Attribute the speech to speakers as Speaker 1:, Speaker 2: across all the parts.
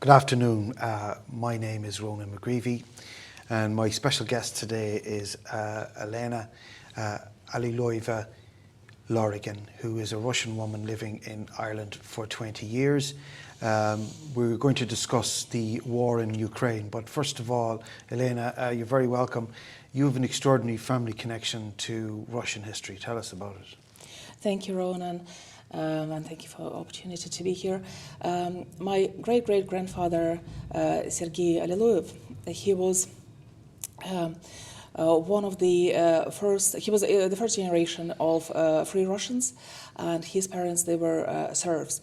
Speaker 1: Good afternoon. My name is Ronan McGreevy, and my special guest today is Elena Alliloueva-Lorigan, who is a Russian woman living in Ireland for 20 years. We're going to discuss the war in Ukraine, but first of all, Elena, you're very welcome. You have an extraordinary family connection to Russian history. Tell us about it.
Speaker 2: Thank you, Ronan. And thank you for the opportunity to be here. My great-great-grandfather, Sergei Allilouev, he was one of the first, he was the first generation of free Russians, and his parents, they were serfs.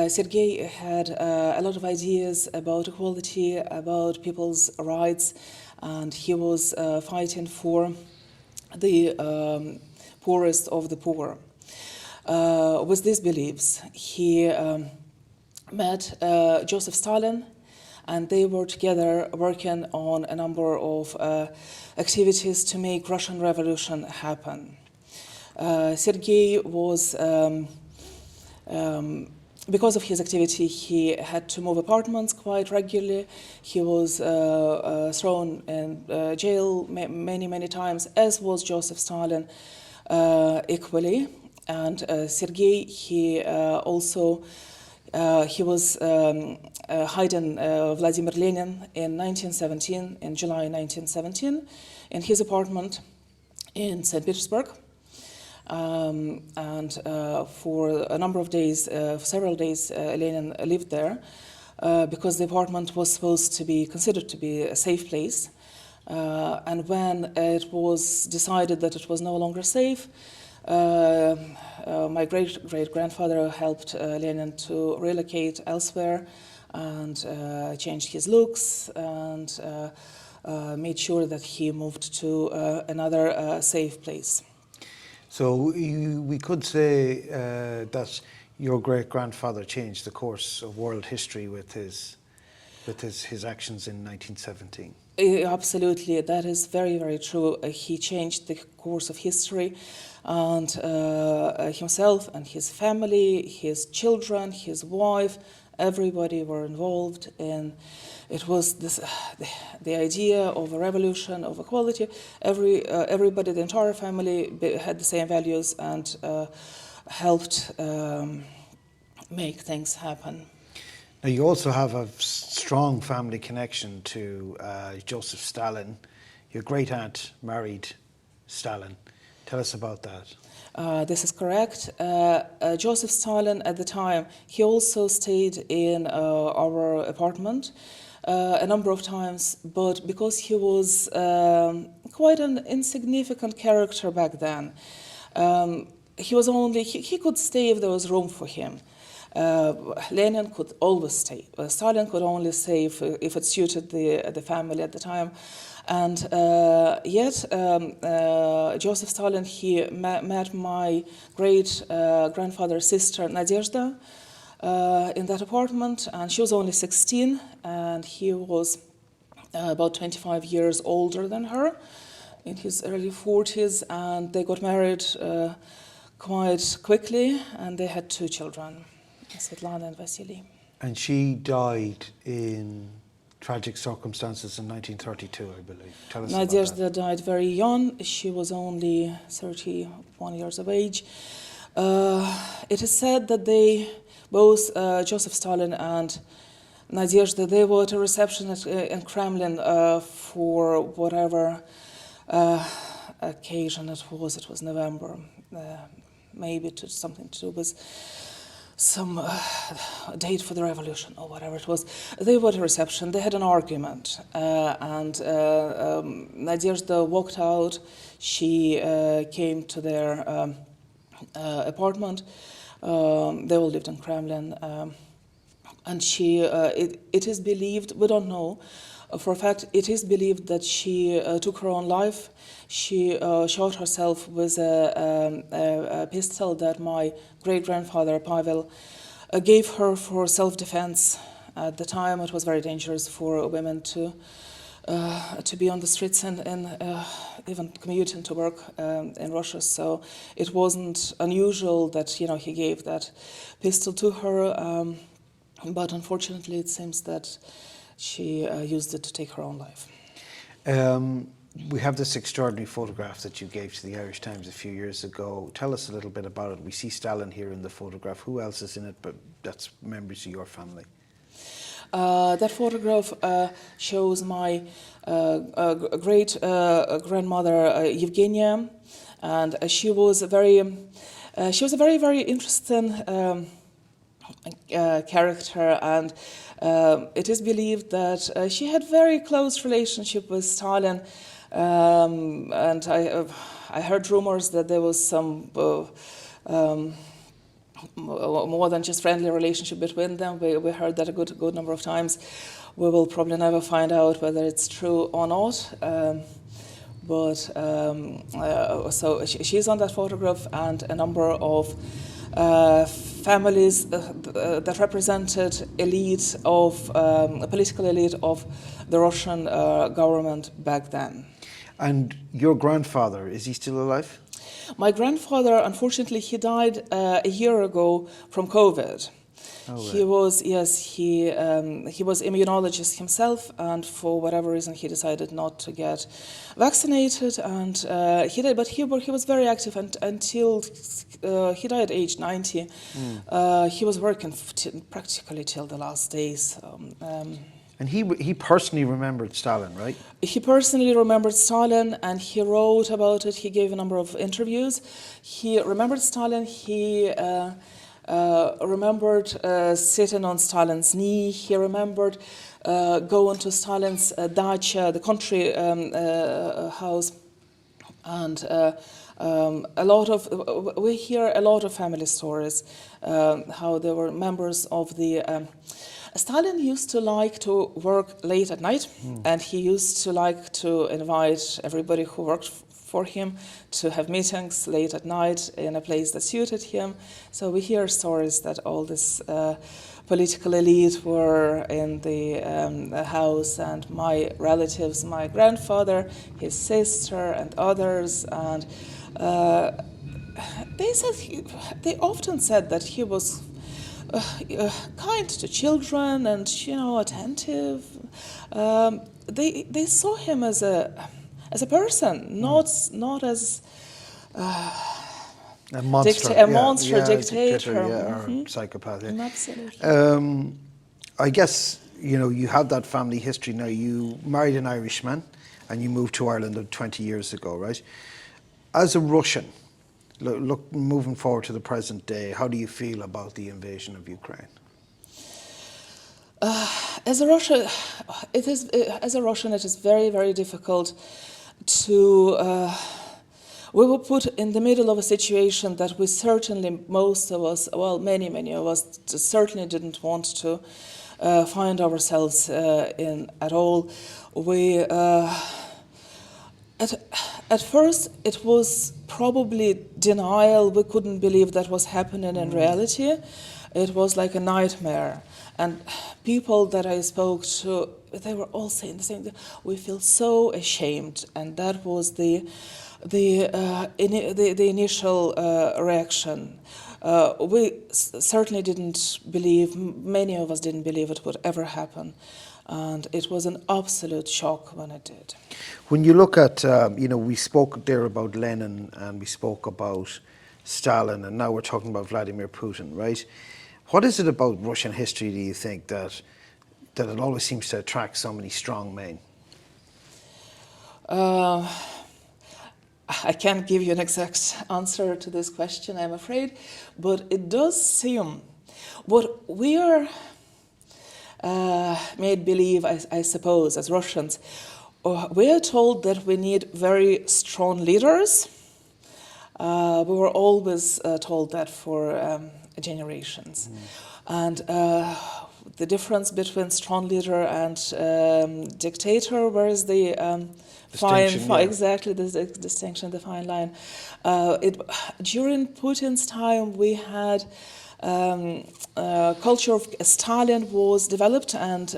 Speaker 2: Sergei had a lot of ideas about equality, about people's rights, and he was fighting for the poorest of the poor. With these beliefs, he met Joseph Stalin, and they were together working on a number of activities to make Russian Revolution happen. Sergei was, because of his activity, he had to move apartments quite regularly. He was thrown in jail many times, as was Joseph Stalin equally. And Sergei, he also he was hiding Vladimir Lenin in 1917, in July 1917, in his apartment in St. Petersburg. And for a number of days, for several days, Lenin lived there because the apartment was supposed to be considered to be a safe place. And when it was decided that it was no longer safe, my great-great-grandfather helped Lenin to relocate elsewhere and changed his looks and made sure that he moved to another safe place.
Speaker 1: So we could say that your great-grandfather changed the course of world history with his actions in 1917.
Speaker 2: Absolutely, that is very true. He changed the course of history, and himself and his family, his children, his wife, everybody were involved in. It was this, the idea of a revolution, of equality. Everybody, the entire family, had the same values and helped make things happen.
Speaker 1: Now, you also have a strong family connection to Joseph Stalin. Your great-aunt married Stalin. Tell us about that.
Speaker 2: This is correct. Joseph Stalin, at the time, he also stayed in our apartment a number of times, but because he was quite an insignificant character back then, he could stay if there was room for him. Lenin could always stay. Stalin could only stay if it suited the family at the time. And yet, Joseph Stalin, he met my great-grandfather's sister, Nadezhda, in that apartment, and she was only 16, and he was about 25 years older than her, in his early 40s, and they got married quite quickly, and they had 2 children, Svetlana and Vasily.
Speaker 1: And she died in tragic circumstances in 1932, I believe. Tell us about that.
Speaker 2: Nadezhda died very young. She was only 31 years of age. It is said that they, both Joseph Stalin and Nadezhda, they were at a reception in Kremlin for whatever occasion it was. It was November, maybe something to do with some date for the revolution or whatever it was. They were at a reception, they had an argument, and Nadezhda walked out. She came to their apartment. They all lived in Kremlin, and she, it is believed, we don't know, for a fact, it is believed that she took her own life. She shot herself with a pistol that my great-grandfather, Pavel, gave her for self-defense. At the time, it was very dangerous for women to be on the streets and even commuting to work in Russia. So it wasn't unusual that he gave that pistol to her. but unfortunately it seems that she used it to take her own life.
Speaker 1: We have this extraordinary photograph that you gave to the Irish Times a few years ago. Tell us a little bit about it. We see Stalin here in the photograph. Who else is in it? But that's members of your family.
Speaker 2: That photograph shows my great grandmother Evgenia, and she was a very very interesting character, and it is believed that she had very close relationship with Stalin, and I heard rumors that there was some more than just friendly relationship between them. We heard that a good number of times. We will probably never find out whether it's true or not. So she's on that photograph, and a number of families that represented elite of a political elite of the Russian government back then.
Speaker 1: And your grandfather, is he still alive?
Speaker 2: My grandfather, unfortunately, he died a year ago from COVID.
Speaker 1: Oh, right.
Speaker 2: He was immunologist himself, and for whatever reason he decided not to get vaccinated, and he did. But he was very active until he died at age 90. He was working practically till the last days.
Speaker 1: And he personally remembered Stalin, right?
Speaker 2: He personally remembered Stalin, and he wrote about it. He gave a number of interviews. He remembered Stalin. He remembered sitting on Stalin's knee. He remembered going to Stalin's dacha, the country house, and we hear a lot of family stories, how they were members of the. Stalin used to like to work late at night, and he used to like to invite everybody who worked for him to have meetings late at night in a place that suited him. So we hear stories that all this political elite were in the house, and my relatives, my grandfather, his sister, and others, and they often said that he was kind to children and attentive. They saw him as a person, not as
Speaker 1: a monster,
Speaker 2: dictator,
Speaker 1: or psychopath. Yeah.
Speaker 2: Absolutely.
Speaker 1: I guess you have that family history now. You married an Irishman, and you moved to Ireland 20 years ago, right? As a Russian, look, moving forward to the present day, how do you feel about the invasion of Ukraine?
Speaker 2: As a Russian, it is very, very difficult to. We were put in the middle of a situation that we certainly, most of us, many of us, certainly didn't want to find ourselves in at all. We. At first, it was probably denial. We couldn't believe that was happening in reality. It was like a nightmare. And people that I spoke to, they were all saying the same thing. We feel so ashamed, and that was the initial reaction. We certainly didn't believe. Many of us didn't believe it would ever happen. And it was an absolute shock when it did.
Speaker 1: When you look at, we spoke there about Lenin, and we spoke about Stalin, and now we're talking about Vladimir Putin, right? What is it about Russian history, do you think, that it always seems to attract so many strong men?
Speaker 2: I can't give you an exact answer to this question, I'm afraid, but it does seem what we are made believe, I suppose, as Russians. We are told that we need very strong leaders. We were always told that for generations. And the difference between strong leader and dictator, where is the exactly the distinction, the fine line. During Putin's time, we had culture of Stalin was developed, and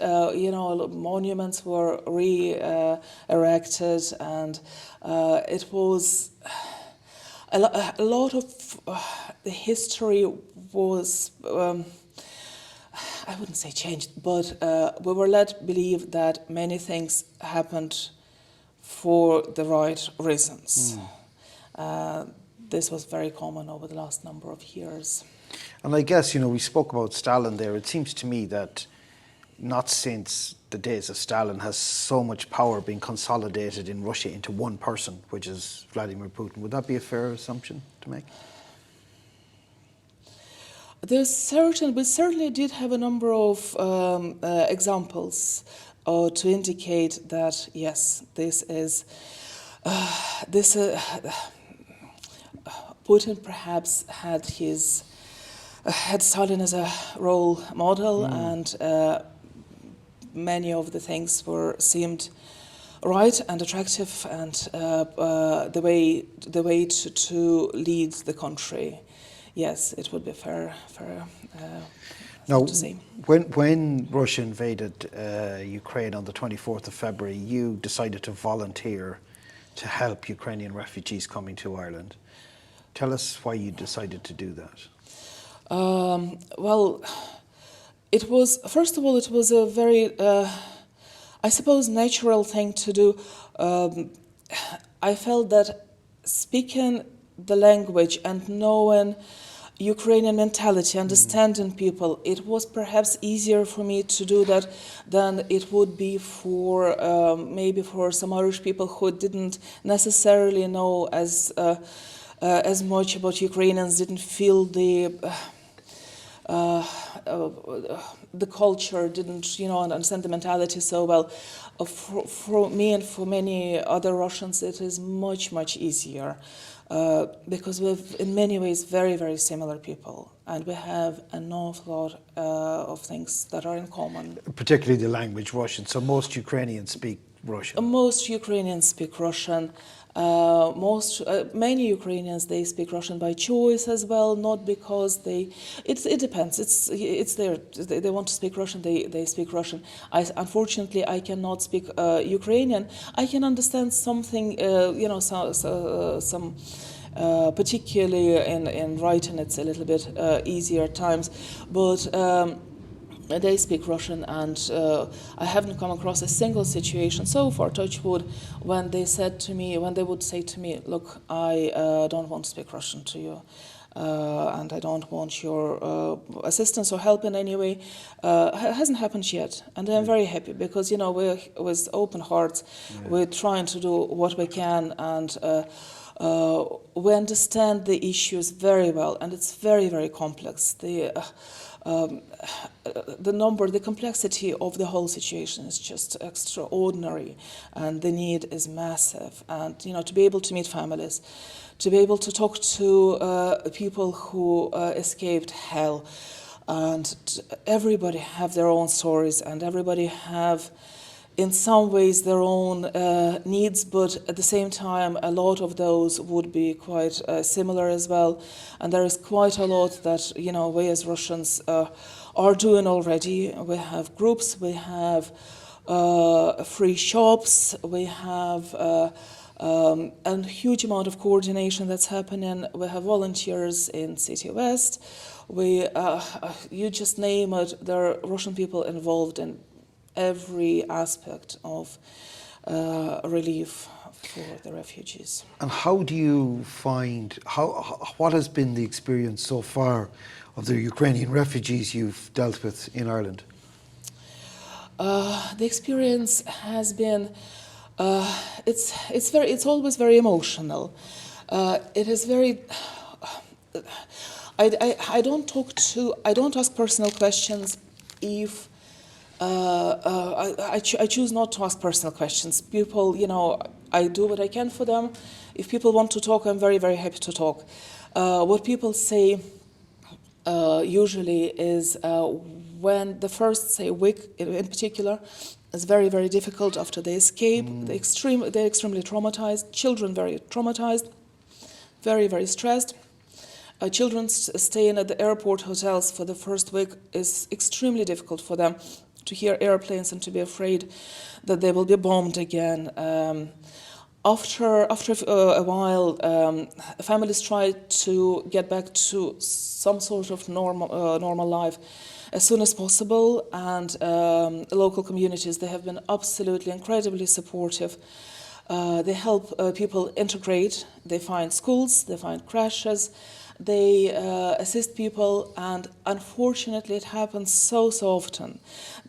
Speaker 2: monuments were re-erected, and it was a lot of the history was I wouldn't say changed, but we were led to believe that many things happened for the right reasons. This was very common over the last number of years.
Speaker 1: And I guess, we spoke about Stalin there. It seems to me that not since the days of Stalin has so much power been consolidated in Russia into one person, which is Vladimir Putin. Would that be a fair assumption to make?
Speaker 2: We certainly did have a number of examples to indicate that, yes, Putin perhaps had Stalin as a role model, and many of the things seemed right and attractive, and the way to lead the country. Yes, it would be fair
Speaker 1: now,
Speaker 2: to say.
Speaker 1: When Russia invaded Ukraine on the 24th of February, you decided to volunteer to help Ukrainian refugees coming to Ireland. Tell us why you decided to do that.
Speaker 2: Well, it was a very, I suppose, natural thing to do. I felt that speaking the language and knowing Ukrainian mentality, understanding people, it was perhaps easier for me to do that than it would be for maybe for some Irish people who didn't necessarily know as much about Ukrainians, didn't feel the culture, didn't understand the mentality so well. For me and for many other Russians, it is much easier. Because we have, in many ways, very, very similar people, and we have an awful lot of things that are in common.
Speaker 1: Particularly the language Russian, so most Ukrainians speak Russian.
Speaker 2: Most Ukrainians speak Russian. Many Ukrainians, they speak Russian by choice as well, not because it depends. It's they want to speak Russian, they speak Russian. Unfortunately, I cannot speak Ukrainian. I can understand something, some particularly in writing, it's a little bit easier at times, but they speak Russian, and I haven't come across a single situation so far, touch wood, when they would say to me, look, I don't want to speak Russian to you, and I don't want your assistance or help in any way. It hasn't happened yet, and I'm very happy, because we're with open hearts, we're trying to do what we can, and we understand the issues very well, and it's very, very complex. The complexity of the whole situation is just extraordinary, and the need is massive. And to be able to meet families, to be able to talk to people who escaped hell, and everybody have their own stories, and everybody have, in some ways, their own needs, but at the same time, a lot of those would be quite similar as well. And there is quite a lot that we as Russians are doing already. We have groups, we have free shops, we have a huge amount of coordination that's happening. We have volunteers in City West. You just name it, there are Russian people involved in every aspect of relief for the refugees.
Speaker 1: And how do you find, what has been the experience so far of the Ukrainian refugees you've dealt with in Ireland?
Speaker 2: The experience has been, it's always very emotional. It is very, I don't ask personal questions if I choose not to ask personal questions. People, I do what I can for them. If people want to talk, I'm very, very happy to talk. What people say usually is when the first, say, week in particular is very, very difficult after they escape. They're extremely traumatized. Children very traumatized, very, very stressed. Children staying at the airport hotels for the first week is extremely difficult for them, to hear airplanes and to be afraid that they will be bombed again. After a while, families tried to get back to some sort of normal life as soon as possible, and local communities, they have been absolutely incredibly supportive. They help people integrate, they find schools, they find crashes, they assist people, and unfortunately it happens so often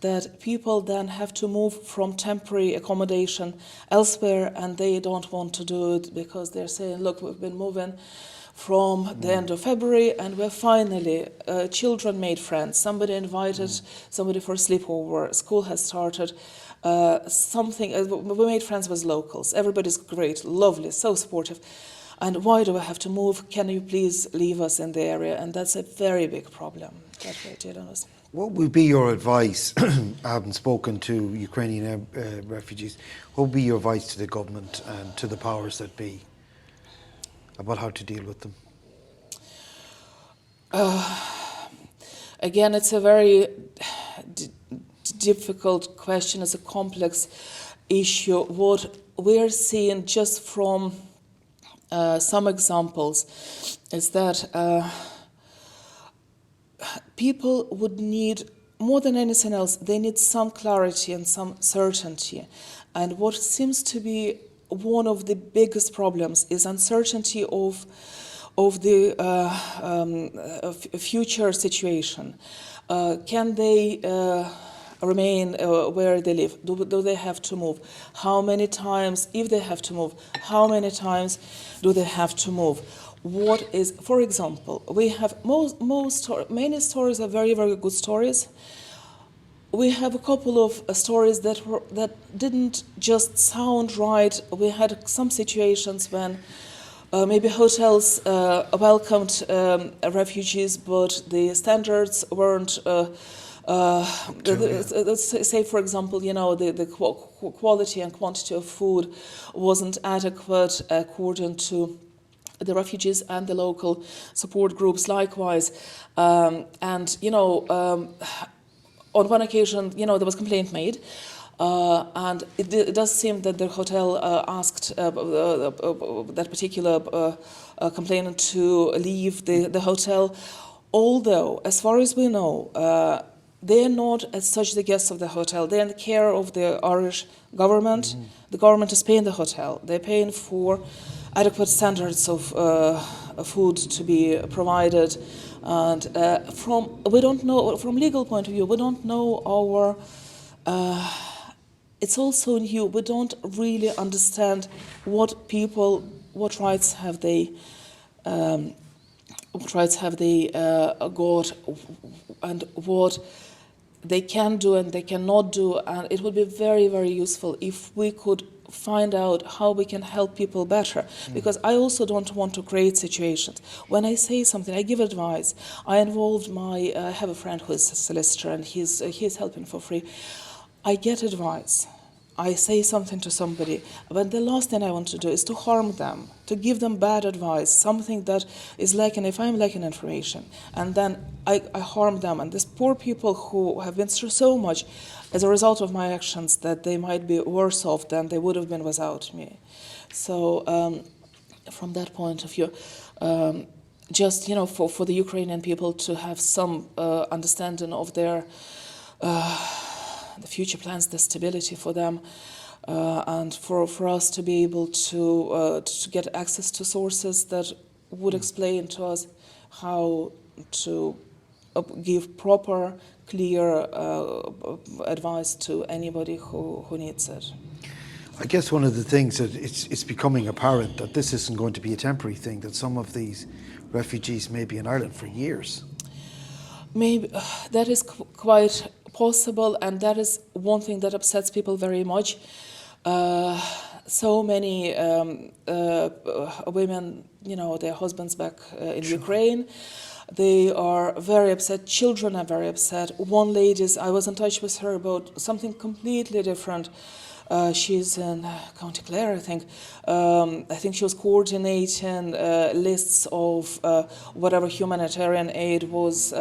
Speaker 2: that people then have to move from temporary accommodation elsewhere, and they don't want to do it because they're saying, look, we've been moving from the end of February, and we're finally, children made friends, somebody invited somebody for a sleepover, school has started, we made friends with locals, everybody's great, lovely, so supportive. And why do I have to move? Can you please leave us in the area? And that's a very big problem that we're dealing with.
Speaker 1: What would be your advice, having spoken to Ukrainian refugees, what would be your advice to the government and to the powers that be about how to deal with them?
Speaker 2: Again, it's a very difficult question, it's a complex issue. What we're seeing just from some examples is that people would need, more than anything else, they need some clarity and some certainty. And what seems to be one of the biggest problems is uncertainty of the future situation. Can they remain where they live? Do they have to move? How many times, if they have to move, how many times do they have to move? What is, for example, we have many stories are very, very good stories. We have a couple of stories that didn't just sound right. We had some situations when maybe hotels welcomed refugees, but the standards weren't. Say, for example, the quality and quantity of food wasn't adequate according to the refugees and the local support groups likewise. On one occasion, there was a complaint made, and it does seem that the hotel asked that particular complainant to leave the hotel, although, as far as we know, they are not as such the guests of the hotel. They're in the care of the Irish government. Mm-hmm. The government is paying the hotel. They're paying for adequate standards of food to be provided. And we don't know, from legal point of view, we don't know it's also new. We don't really understand what rights have they got, and what they can do and they cannot do. And it would be very, very useful if we could find out how we can help people better. Because I also don't want to create situations. When I say something, I give advice. I have a friend who is a solicitor, and he's helping for free. I get advice. I say something to somebody, but the last thing I want to do is to harm them, to give them bad advice, something that is lacking, if I'm lacking information, and then I harm them. And these poor people who have been through so much as a result of my actions, that they might be worse off than they would have been without me. So from that point of view, just, for the Ukrainian people to have some understanding of their the future plans, the stability for them, and for us to be able to get access to sources that would explain to us how to give proper, clear advice to anybody who needs it.
Speaker 1: I guess one of the things that it's becoming apparent that this isn't going to be a temporary thing, that some of these refugees may be in Ireland for years.
Speaker 2: Maybe that is quite possible, and that is one thing that upsets people very much. So many women, their husbands back in Ukraine, they are very upset. Children are very upset. One lady, I was in touch with her about something completely different. She's in County Clare, I think. I think she was coordinating lists of whatever humanitarian aid was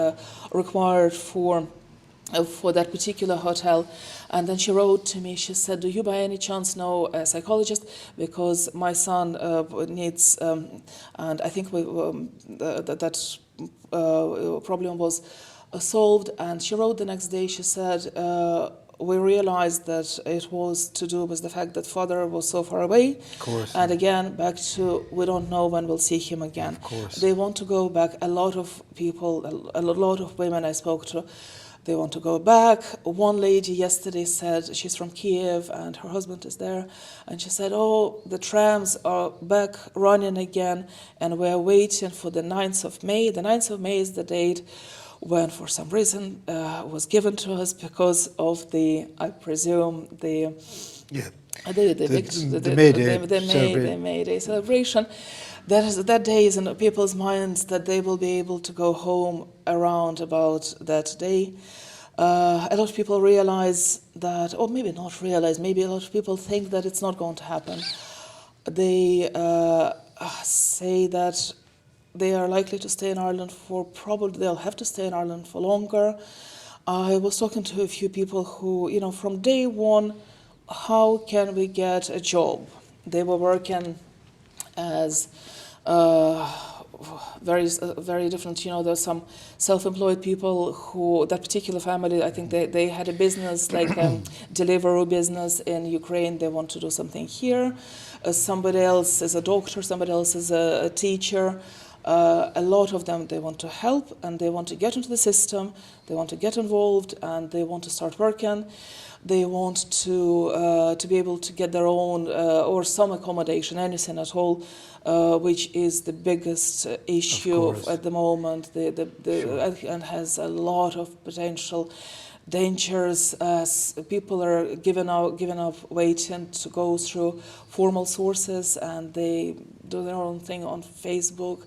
Speaker 2: required for for that particular hotel. And then she wrote to me, she said, do you by any chance know a psychologist? Because my son needs, and I think that problem was solved. And she wrote the next day, she said, we realized that it was to do with the fact that father was so far away.
Speaker 1: Of course.
Speaker 2: And again, back to, we don't know when we'll see him again.
Speaker 1: Of course.
Speaker 2: They want to go back. A lot of people, a lot of women I spoke to, they want to go back. One lady yesterday said, she's from Kiev and her husband is there, and she said, oh, the trams are back running again and we're waiting for the 9th of May. The 9th of May is the date when, for some reason, was given to us because of the, I presume, the May Day celebration. That day is in people's minds that they will be able to go home around about that day. A lot of people realize that, or maybe not realize, maybe a lot of people think that it's not going to happen. They say that they are likely to stay in Ireland for probably, they'll have to stay in Ireland for longer. I was talking to a few people who, you know, from day one, how can we get a job? They were working as very different. You know, there's some self-employed people who, that particular family, I think they had a business, like delivery business in Ukraine. They want to do something here. Somebody else is a doctor, somebody else is a teacher. A lot of them, they want to help and they want to get into the system, they want to get involved and they want to start working. They want to be able to get their own or some accommodation, anything at all, which is the biggest issue at the moment, sure. And has a lot of potential dangers as people are giving up waiting to go through formal sources, and they do their own thing on Facebook.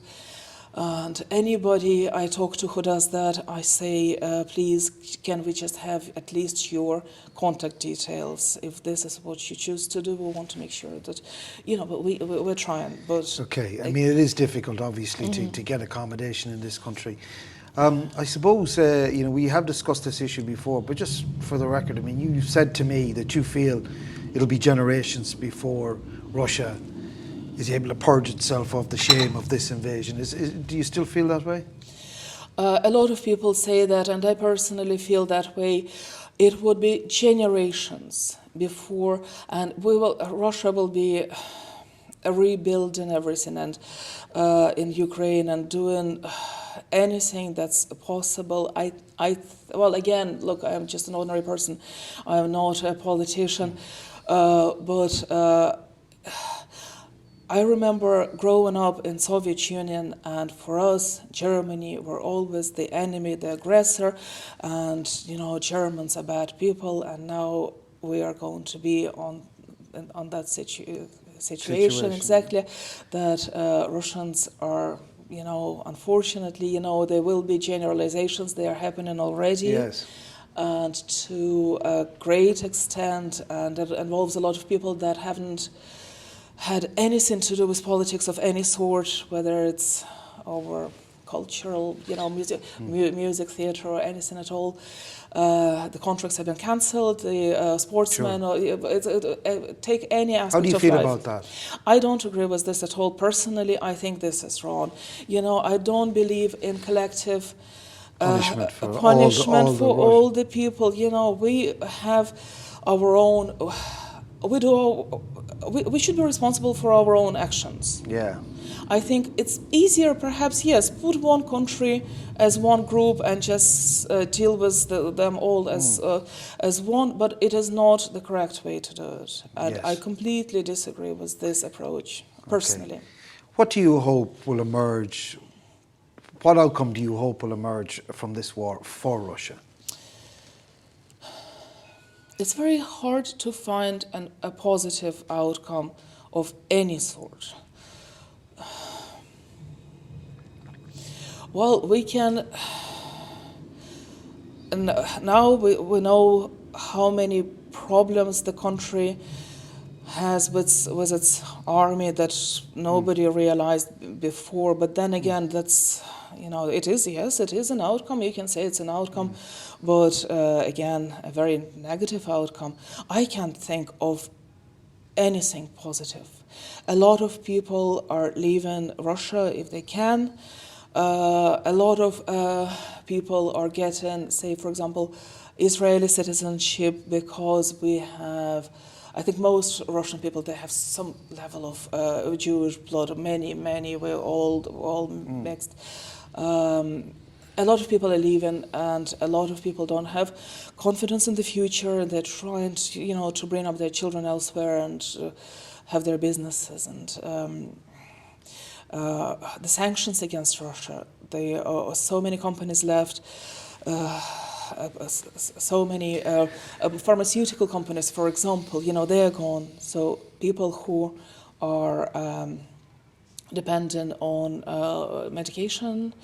Speaker 2: And anybody I talk to who does that, I say, please, can we just have at least your contact details? If this is what you choose to do, we want to make sure that, you know, but we're trying. But
Speaker 1: okay, I mean, it is difficult, obviously, to get accommodation in this country. I suppose, you know, we have discussed this issue before, but just for the record, I mean, you said to me that you feel it'll be generations before Russia is able to purge itself of the shame of this invasion. Do you still feel that way?
Speaker 2: A lot of people say that, and I personally feel that way. It would be generations before, and Russia will be rebuilding everything and in Ukraine and doing anything that's possible. Well, again, look, I'm just an ordinary person. I'm not a politician, but I remember growing up in Soviet Union, and for us, Germany were always the enemy, the aggressor, and, you know, Germans are bad people, and now we are going to be on that situation exactly, that Russians are, you know, unfortunately, you know, there will be generalizations, they are happening already.
Speaker 1: Yes.
Speaker 2: And to a great extent, and it involves a lot of people that haven't had anything to do with politics of any sort, whether it's over cultural, you know, music, theatre, or anything at all. The contracts have been cancelled. The sportsmen, sure. Take any aspect of life.
Speaker 1: How do you feel about that?
Speaker 2: I don't agree with this at all. Personally, I think this is wrong. You know, I don't believe in collective
Speaker 1: punishment for
Speaker 2: all the people. You know, we have our own. We should be responsible for our own actions.
Speaker 1: Yeah.
Speaker 2: I think it's easier, perhaps, yes, put one country as one group and just deal with them all as one, but it is not the correct way to do it. And yes. I completely disagree with this approach, personally.
Speaker 1: Okay. What do you hope will emerge, what outcome do you hope will emerge from this war for Russia?
Speaker 2: It's very hard to find a positive outcome of any sort. Well, we can, now we know how many problems the country has with its army that nobody realized before. But then again, that's, it is an outcome. You can say it's an outcome, but again, a very negative outcome. I can't think of anything positive. A lot of people are leaving Russia if they can. A lot of people are getting, say, for example, Israeli citizenship because we have, I think most Russian people, they have some level of Jewish blood. Many, we're all mixed. A lot of people are leaving, and a lot of people don't have confidence in the future. They're trying to, to bring up their children elsewhere and have their businesses. And the sanctions against Russia, there are so many companies left. So many pharmaceutical companies, for example, they're gone. So people who are dependent on medication,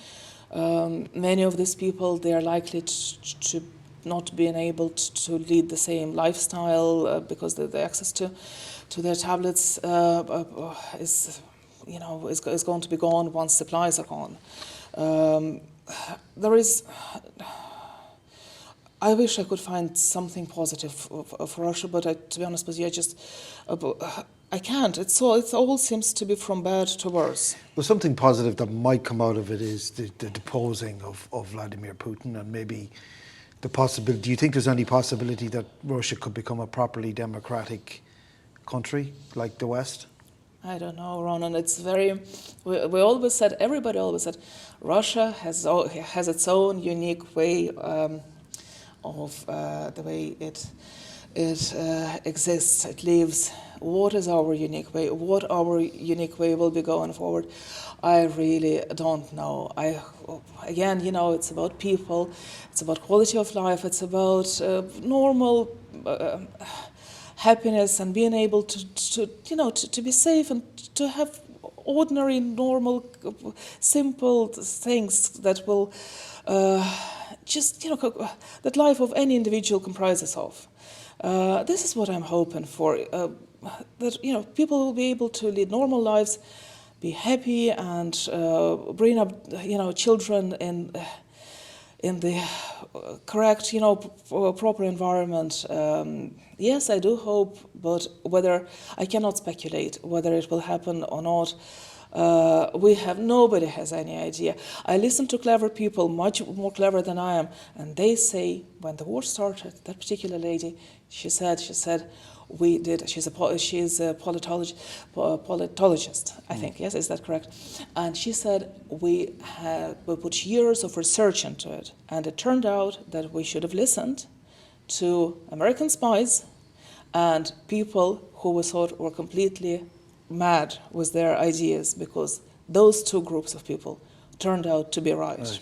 Speaker 2: many of these people, they are likely to not being able to lead the same lifestyle because the access to their tablets is going to be gone once supplies are gone. I wish I could find something positive for Russia, but to be honest with you, I can't. It all seems to be from bad to worse.
Speaker 1: Well, something positive that might come out of it is the deposing of Vladimir Putin, and maybe the possibility. Do you think there's any possibility that Russia could become a properly democratic country like the West?
Speaker 2: I don't know, Ronan. It's very. We always said. Everybody always said, Russia has its own unique way. Of the way it exists, it lives. What is our unique way? What our unique way will be going forward? I really don't know. Again, it's about people. It's about quality of life. It's about normal happiness and being able to be safe and to have ordinary, normal, simple things that will. That life of any individual comprises of. This is what I'm hoping for. That people will be able to lead normal lives, be happy, and bring up children in the correct proper environment. Yes, I do hope, but whether I cannot speculate whether it will happen or not. Nobody has any idea. I listen to clever people, much more clever than I am, and they say when the war started, that particular lady, she said, we did. She's a politologist, I think. Yes, is that correct? And she said we put years of research into it, and it turned out that we should have listened to American spies and people who we thought were completely mad with their ideas, because those two groups of people turned out to be right.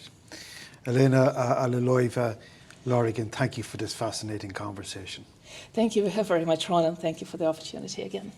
Speaker 1: Elena Alliloueva-Lorigan, thank you for this fascinating conversation.
Speaker 2: Thank you very much, Ronan. Thank you for the opportunity again.